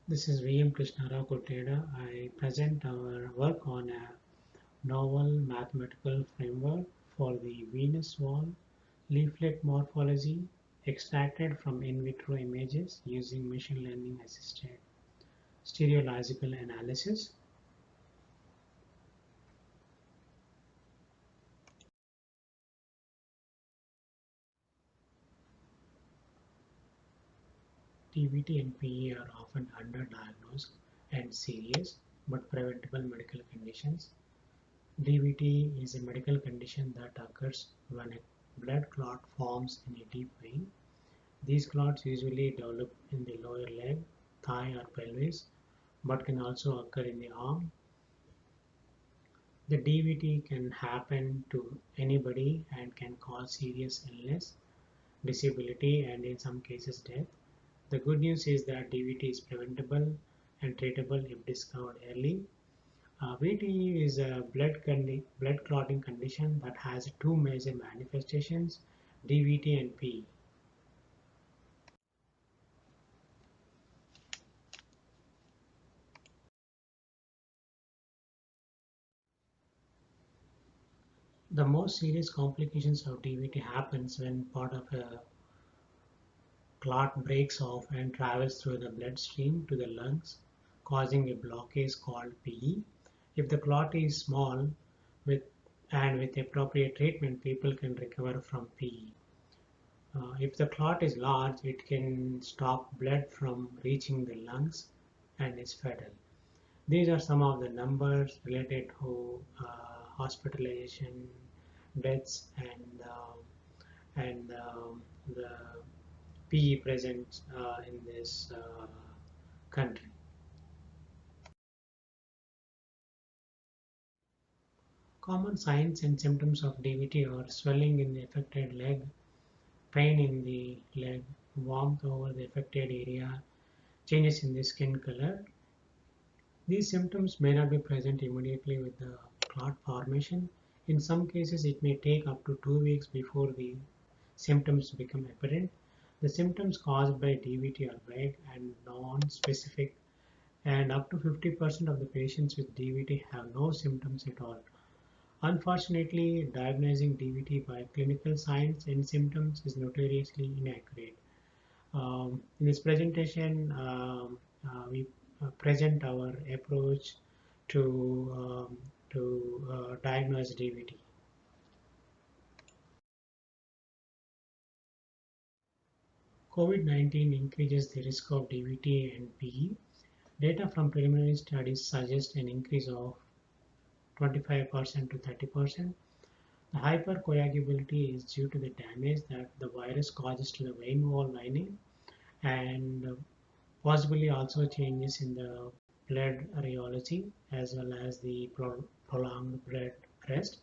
This is V. M. Krishnarao Koteda. I present our work on a novel mathematical framework for the Venus wall leaflet morphology extracted from in vitro images using machine learning assisted stereological analysis. DVT and PE are often underdiagnosed and serious but preventable medical conditions. DVT is a medical condition that occurs when a blood clot forms in a deep vein. These clots usually develop in the lower leg, thigh, or pelvis, but can also occur in the arm. The DVT can happen to anybody and can cause serious illness, disability, and in some cases death. The good news is that DVT is preventable and treatable if discovered early. VT is a blood clotting condition that has two major manifestations, DVT and PE. The most serious complications of DVT happens when part of a clot breaks off and travels through the bloodstream to the lungs, causing a blockage called PE. If the clot is small with and with appropriate treatment, people can recover from PE. If the clot is large, it can stop blood from reaching the lungs and is fatal. These are some of the numbers related to hospitalization, deaths, and the PE present in this country. Common signs and symptoms of DVT are swelling in the affected leg, pain in the leg, warmth over the affected area, changes in the skin color. These symptoms may not be present immediately with the clot formation. In some cases, it may take up to 2 weeks before the symptoms become apparent. The symptoms caused by DVT are vague and non-specific, and up to 50% of the patients with DVT have no symptoms at all. Unfortunately, diagnosing DVT by clinical signs and symptoms is notoriously inaccurate. In this presentation, we present our approach to diagnose DVT. COVID-19 increases the risk of DVT and PE. Data from preliminary studies suggest an increase of 25% to 30%. The hypercoagulability is due to the damage that the virus causes to the vein wall lining and possibly also changes in the blood rheology as well as the prolonged blood rest.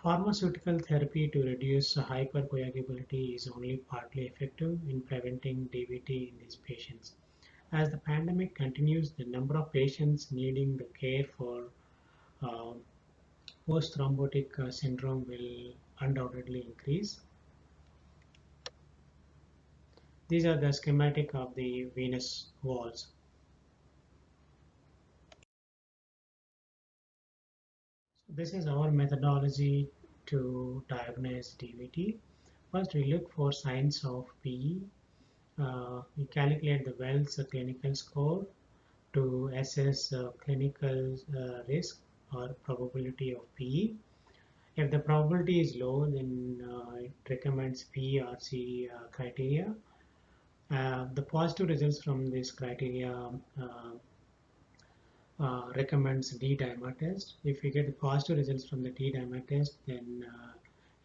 Pharmaceutical therapy to reduce hypercoagulability is only partly effective in preventing DVT in these patients. As the pandemic continues, the number of patients needing the care for uh, post-thrombotic syndrome will undoubtedly increase. These are the schematic of the venous walls. This is our methodology to diagnose DVT. First, we look for signs of PE. We calculate the Wells clinical score to assess clinical risk or probability of PE. If the probability is low, then it recommends PRC criteria. The positive results from this criteria recommends D-dimer test. If we get the positive results from the D-dimer test, then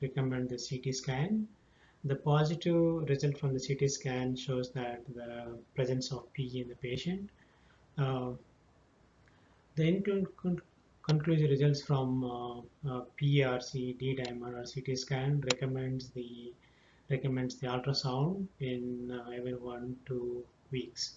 recommend the CT scan. The positive result from the CT scan shows that the presence of PE in the patient. Uh, the conclusive results from PRC, D-dimer, or CT scan recommends the ultrasound in every 1 to 2 weeks.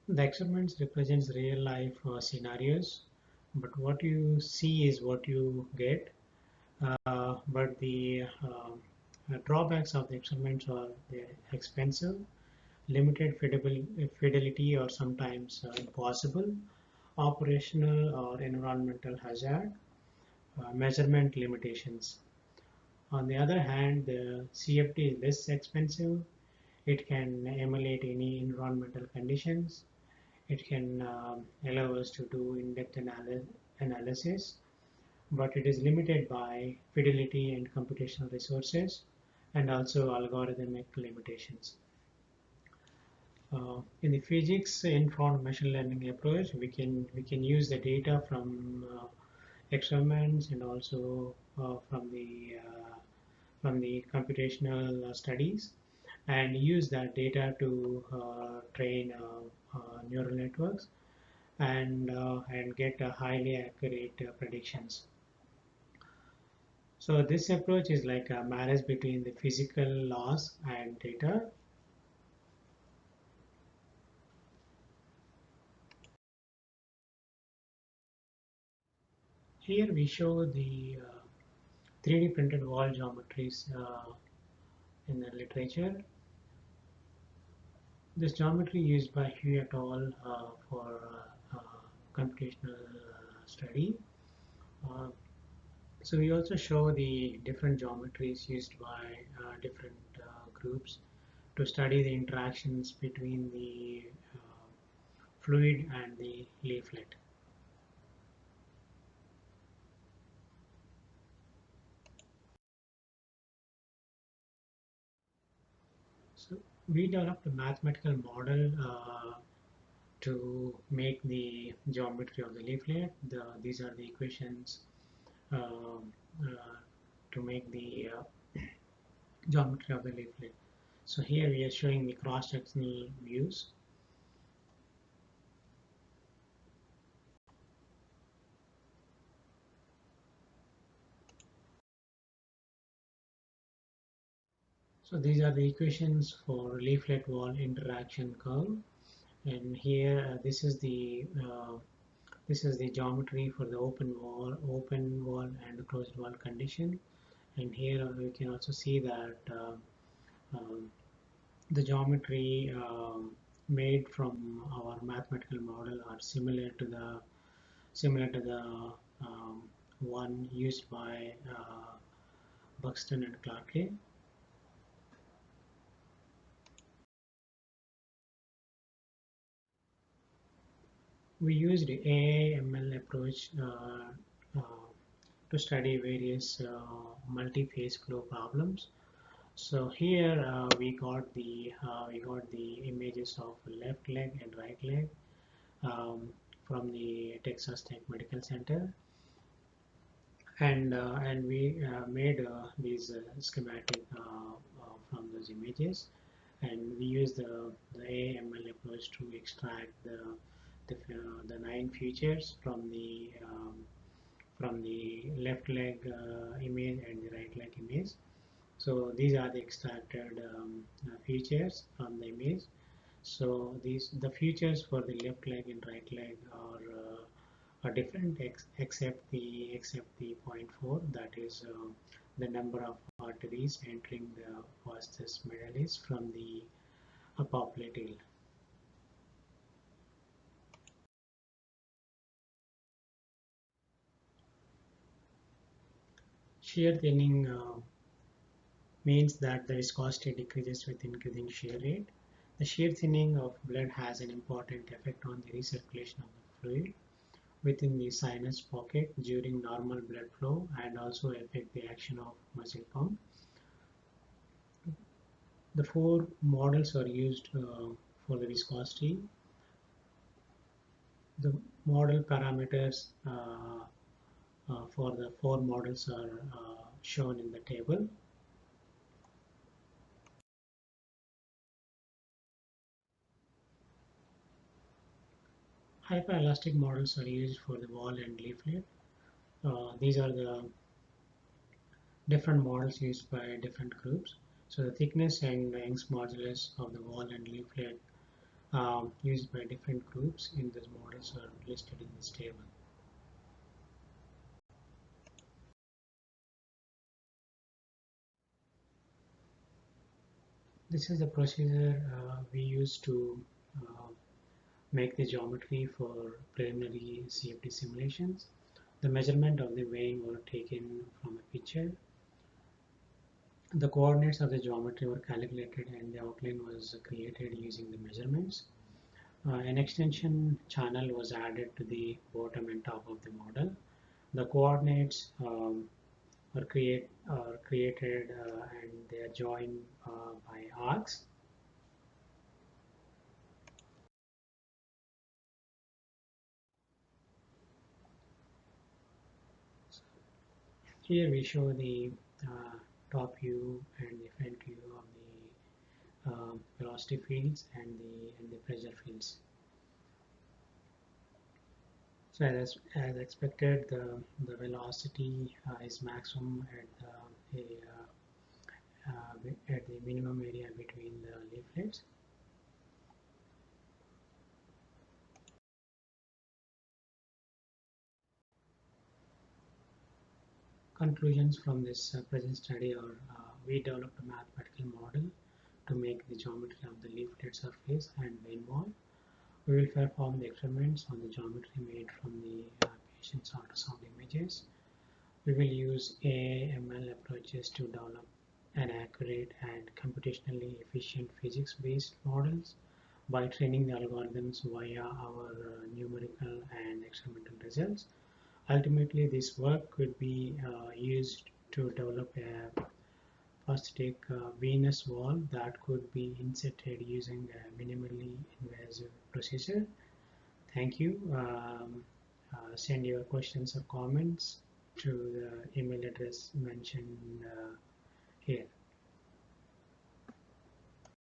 The experiments represents real life scenarios, but what you see is what you get. but the drawbacks of the experiments are they're expensive, limited fidelity or sometimes impossible, operational or environmental hazard, measurement limitations. On the other hand, the CFD is less expensive. It can emulate any environmental conditions. It can allow us to do in-depth analysis, but it is limited by fidelity and computational resources and also algorithmic limitations. In the physics-informed machine learning approach, we can use the data from experiments and also from the computational studies, and use that data to train neural networks and get highly accurate predictions. So this approach is like a marriage between the physical laws and data. Here we show the 3D printed wall geometries in the literature. This geometry used by Hu et al. For computational study. Uh, so we also show the different geometries used by different groups to study the interactions between the fluid and the leaflet. So we developed a mathematical model to make the geometry of the leaflet. These are the equations to make the geometry of the leaflet. So here we are showing the cross-sectional views. So these are the equations for leaflet wall interaction curve, and here this is the geometry for the open wall and the closed wall condition. And here we can also see that um, the geometry made from our mathematical model are similar to the one used by Buxton and Clarke. We used AI/ML approach to study various multi-phase flow problems. So here we got the images of left leg and right leg from the Texas Tech Medical Center, and we made these schematic from those images, and we use the AI/ML approach to extract the 9 features from the left leg image and the right leg image. So these are the extracted features from the image. So the features for the left leg and right leg are different except the point 4, that is the number of arteries entering the vastus medalis from the popliteal. Shear thinning means that the viscosity decreases with increasing shear rate. The shear thinning of blood has an important effect on the recirculation of the fluid within the sinus pocket during normal blood flow, and also affect the action of muscle pump. The 4 models are used for the viscosity. The model parameters for the 4 models are shown in the table. Hyperelastic models are used for the wall and leaflet. These are the different models used by different groups. So the thickness and Young's modulus of the wall and leaflet used by different groups in these models are listed in this table. This is the procedure we use to uh, make the geometry for preliminary CFD simulations. The measurement of the vein were taken from a picture. The coordinates of the geometry were calculated and the outline was created using the measurements. An extension channel was added to the bottom and top of the model. The coordinates are created and they are joined by arcs. Here we show the top view and the front view of the velocity fields and the pressure fields. So as expected, the velocity is maximum at the minimum area between the leaflets. Conclusions from this present study are we developed a mathematical model to make the geometry of the leaflet surface and vein wall. We will perform the experiments on the geometry made from the patient's ultrasound images. We will use AI/ML approaches to develop an accurate and computationally efficient physics-based models by training the algorithms via our numerical and experimental results. Ultimately, this work could be used to develop a prosthetic venous wall that could be inserted using a minimally invasive procedure. Thank you. Send your questions or comments to the email address mentioned here.